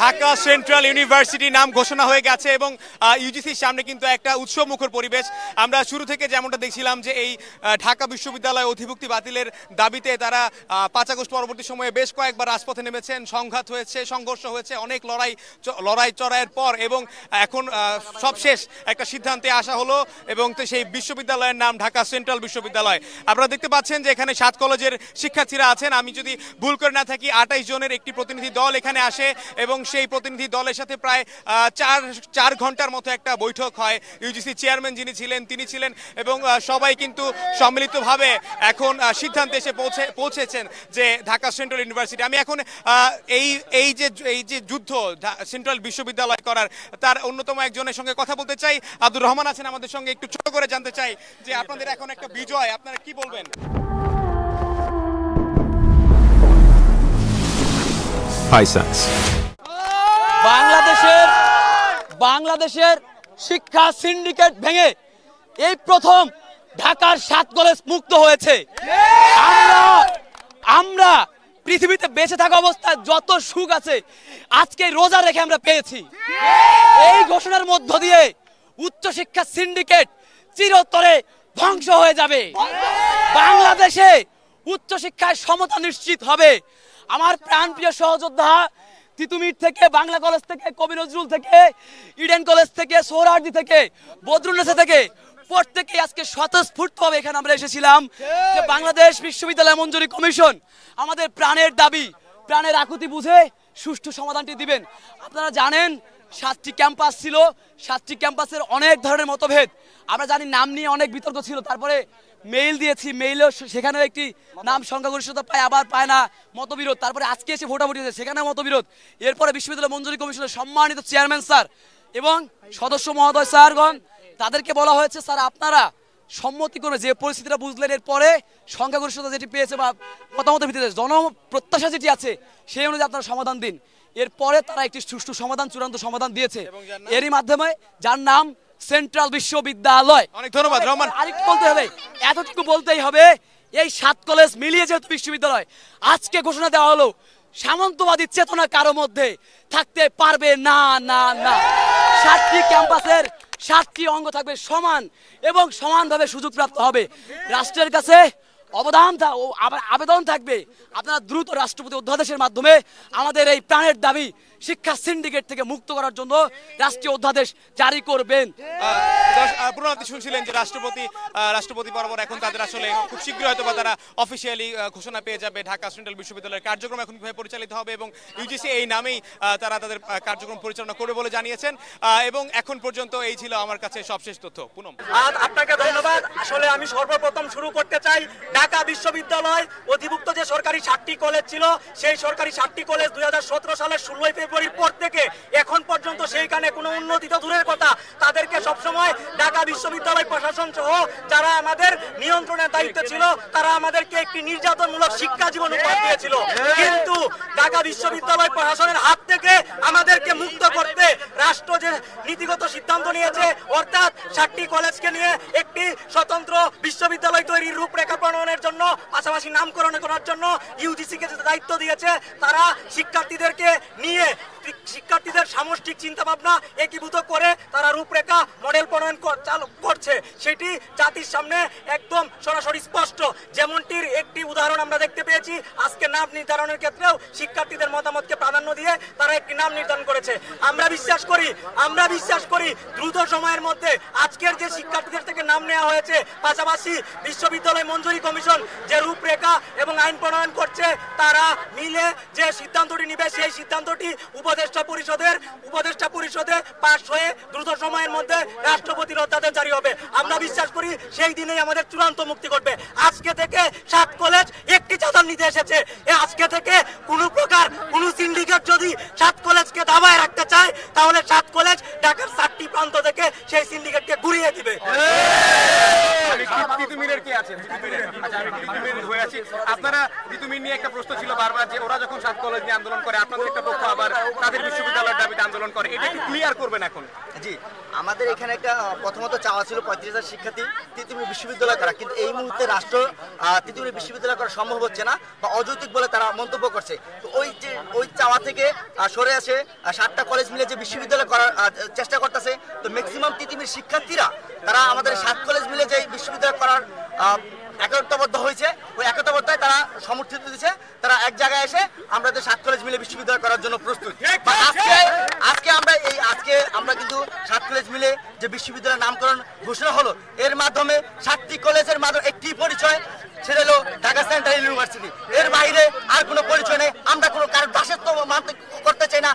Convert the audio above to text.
Dhaka central university নাম ঘোষণা হয়ে গেছে এবং ইউজিসির সামনে কিন্তু একটা উৎসবমুখর পরিবেশ। আমরা শুরু থেকে যেমনটা দেখছিলাম যে এই ঢাকা বিশ্ববিদ্যালয় অধিভুক্তি বাতিলের দাবিতে তারা 5 আগস্ট পরবর্তী সময়ে বেশ কয়েকবার রাজপথে নেমেছেন, সংঘাত হয়েছে, সংঘর্ষ হয়েছে, অনেক লড়াই চড়াইয়ের পর এবং এখন সবশেষ একটা সিদ্ধান্তে আসা হলো এবং তো সেই বিশ্ববিদ্যালয়ের নাম ঢাকা সেন্ট্রাল বিশ্ববিদ্যালয়। আপনারা দেখতে পাচ্ছেন যে এখানে 7 কলেজের শিক্ষার্থীরা আছেন। আমি যদি ভুল করে না থাকি 28 জনের একটি প্রতিনিধি দল এখানে আসে এবং সেই প্রতিনিধি দলের সাথে প্রায় 4 ঘন্টার মতো একটা বৈঠক হয়। ইউজিসি চেয়ারম্যান যিনি ছিলেন তিনি ছিলেন এবং সবাই কিন্তু সম্মিলিতভাবে এখন সিদ্ধান্তে এসে পৌঁছেছেন যে ঢাকা সেন্ট্রাল ইউনিভার্সিটি। আমি এখন এই যে যুদ্ধ সেন্ট্রাল বিশ্ববিদ্যালয় করার তার অন্যতম একজনের সঙ্গে কথা বলতে চাই। আব্দুর রহমান আছেন আমাদের সঙ্গে, একটু ছোট করে জানতে চাই যে আপনাদের এখন একটা বিজয়, আপনারা কি বলবেন? বাংলাদেশের শিক্ষা সিন্ডিকেট ভেঙে এই প্রথম ঢাকার 7 কলেজ মুক্ত হয়েছে। আমরা পৃথিবীতে বেঁচে থাকা অবস্থায় যত সুখ আছে আজকে রোজা রেখে আমরা পেয়েছি। এই ঘোষণার মধ্য দিয়ে উচ্চশিক্ষা সিন্ডিকেট চিরতরে ধ্বংস হয়ে যাবে। বাংলাদেশে উচ্চশিক্ষায় সমতা নিশ্চিত হবে। আমার প্রাণপ্রিয় সহযোদ্ধা তিতুমির থেকে, বাংলা কলেজ থেকে, কবি নজরুল থেকে, ইডেন কলেজ থেকে, সোহরাওয়ার্দী থেকে, বদরুন্নেসা থেকে প্রত্যেকেই আজকে স্বতঃস্ফূর্তভাবে এখানে আমরা এসেছিলাম যে বাংলাদেশ বিশ্ববিদ্যালয় মঞ্জুরি কমিশন আমাদের প্রাণের দাবি, প্রাণের আকুতি বুঝে সুষ্ঠু সমাধানটি দিবেন। আপনারা জানেন 7টি ক্যাম্পাস ছিল, 7টি ক্যাম্পাসের অনেক ধরনের মতভেদ। আমরা জানি নাম নিয়ে অনেক বিতর্ক ছিল, তারপরে মেইল দিয়েছি, মেইলেও সেখানেও একটি নাম সংখ্যাগরিষ্ঠতা পায়, আবার পায় না, মতবিরোধ। তারপরে আজকে এসে ভোটাভুটি হয়েছে, সেখানেও মতবিরোধ। এরপরে বিশ্ববিদ্যালয় মঞ্জুরি কমিশনের সম্মানিত চেয়ারম্যান স্যার এবং সদস্য মহোদয় স্যারগণ তাদেরকে বলা হয়েছে, স্যার আপনারা সম্মতি করে যে পরিস্থিতিটা বুঝলেন, এরপরে সংখ্যাগরিষ্ঠতা যেটি পেয়েছে বা মতামতের ভিত্তিতে জনপ্রত্যাশা যেটি আছে সেই অনুযায়ী আপনারা সমাধান দিন। এরপরে তারা একটি সুষ্ঠু সমাধান, চূড়ান্ত সমাধান দিয়েছে, এরই মাধ্যমে যার নাম সেন্ট্রাল বিশ্ববিদ্যালয়। অনেক ধন্যবাদ রহমান। আরেকটু বলতে হবে, এতটুকু বলতেই হবে, এই 7 কলেজ মিলিয়ে যেহেতু বিশ্ববিদ্যালয়, আজকে ঘোষণা দেওয়া হলো সামন্তবাদী চেতনা কারো মধ্যে থাকতে পারবে না। 7টি ক্যাম্পাসের 7টি অঙ্গ থাকবে সমান এবং সমানভাবে সুযোগপ্রাপ্ত হবে। রাষ্ট্রের কাছে আবেদন থাকবে আপনারা দ্রুত রাষ্ট্রপতি অধ্যাদেশের মাধ্যমে আমাদের এই প্রাণের দাবি শিক্ষা সিন্ডিকেট থেকে মুক্ত করার জন্য রাষ্ট্রীয় অধ্যাদেশ জারি করবেন। শুনছিলেন যে রাষ্ট্রপতি বরাবর এখন তাদের আসলে খুব শীঘ্রই হয়তো বা তারা অফিসিয়ালি ঘোষণা পেয়ে যাবে ঢাকা সেন্ট্রাল বিশ্ববিদ্যালয়ের কার্যক্রম এখন কিভাবে পরিচালিত হবে এবং ইউজিসি এই নামেই তারা তাদের কার্যক্রম পরিচালনা করবে বলে জানিয়েছেন। এবং এখন পর্যন্ত এই ছিল আমার কাছে সবশেষ তথ্য। পুনম, আপনাকে ধন্যবাদ। আসলে আমি সর্বপ্রথম শুরু করতে চাই ঢাকা বিশ্ববিদ্যালয় অধিভুক্ত যে সরকারি 7টি কলেজ ছিল, সেই সরকারি 7টি কলেজ 2017 সালের 16 ফেব্রুয়ারির পর থেকে এখন পর্যন্ত সেইখানে কোনো উন্নতি তো দূরের কথা, তাদেরকে সবসময় ঢাকা বিশ্ববিদ্যালয় প্রশাসন সহ যারা আমাদের নিয়ন্ত্রণের দায়িত্ব ছিল তারা আমাদেরকে একটি নির্যাতনমূলক শিক্ষা জীবন উপহার দিয়েছিল। কিন্তু ঢাকা বিশ্ববিদ্যালয় প্রশাসনের হাত থেকে আমাদেরকে মুক্ত করতে রাষ্ট্র যে নীতিগত সিদ্ধান্ত নিয়েছে, অর্থাৎ 7টি কলেজকে নিয়ে একটি স্বতন্ত্র বিশ্ববিদ্যালয় তৈরির রূপরেখা প্রণয়নের জন্য, পাশাপাশি নামকরণ করার জন্য ইউজিসিকে যে দায়িত্ব দিয়েছে, তারা শিক্ষার্থীদেরকে নিয়ে শিক্ষার্থীদের সামষ্টিক চিন্তা ভাবনা একীভূত করে তারা রূপরেখা মডেল প্রণয়ন করছে। সেটি জাতির সামনে একদম সরাসরি স্পষ্ট। যেমনটির একটি উদাহরণ আমরা দেখতে পেয়েছি, আজকে নাম নির্ধারণের ক্ষেত্রেও শিক্ষার্থীদের মতামতকে প্রাধান্য দিয়ে তারা একটি নাম নির্ধারণ করেছে। আমরা বিশ্বাস করি দ্রুত সময়ের মধ্যে আজকের যে শিক্ষার্থীদের থেকে নাম নেওয়া হয়েছে, পাশাপাশি বিশ্ববিদ্যালয় মঞ্জুরি কমিশন যে রূপরেখা এবং আইন প্রণয়ন করছে, তারা মিলে যে সিদ্ধান্তটি নিবে সেই সিদ্ধান্তটি উপদেষ্টা পরিষদে পাস হয়ে দ্রুত সময়ের মধ্যে রাষ্ট্রপতির অধ্যাদেশ জারি হবে। আমরা বিশ্বাস করি সেই দিনেই আমাদের চূড়ান্ত মুক্তি ঘটবে। আজকে থেকে 7 কলেজ একটি চাঁদার নিতে এসেছে। আজকে থেকে কোনো সিন্ডিকেট যদি 7 কলেজকে দাবায় রাখতে চায়, তাহলে 7 কলেজ ঢাকার 7টি প্রান্ত থেকে সেই সিন্ডিকেটকে ঘুরিয়ে দিবে। আপনারা তিতুমির নিয়ে একটা প্রশ্ন ছিল বারবার যে ওরা যখন 7 কলেজ নিয়ে আন্দোলন করে, আপনাদের একটা পক্ষ আবার তাদের বিশ্ববিদ্যালয়ের দাবিতে আন্দোলন পালন করে, এটা একটু ক্লিয়ার করবেন এখন। জি, আমাদের এখানে একটা প্রথমত চাওয়া ছিল 35,000 শিক্ষার্থী তিতুমির বিশ্ববিদ্যালয় করা, কিন্তু এই মুহূর্তে রাষ্ট্র তিতুমির বিশ্ববিদ্যালয় করা সম্ভব হচ্ছে না বা অযৌক্তিক বলে তারা মন্তব্য করছে। তো ওই চাওয়া থেকে সরে আসে 7টা কলেজ মিলে যে বিশ্ববিদ্যালয় করার চেষ্টা করতেছে। তো ম্যাক্সিমাম তিতুমির শিক্ষার্থীরা তারা আমাদের 7 কলেজ মিলে যে বিশ্ববিদ্যালয় করার একতাবদ্ধ হয়েছে, ওই একতাবদ্ধতায় তারা সমর্থিত দিচ্ছে। তারা এক জায়গায় এসে আমাদের 7 কলেজ মিলে বিশ্ববিদ্যালয় করার জন্য প্রস্তুত। আজকে আমরা কিন্তু 7 কলেজ মিলে যে বিশ্ববিদ্যালয়ের নামকরণ ঘোষণা হলো, এর মাধ্যমে 7টি কলেজের মাধ্যমে একটি পরিচয়, সেটা হলো ঢাকা সেন্ট্রাল ইউনিভার্সিটি। এর বাইরে আর কোনো পরিচয় নেই। আমরা কোনো কারোর দাসত্ব মানতে করতে চাই না,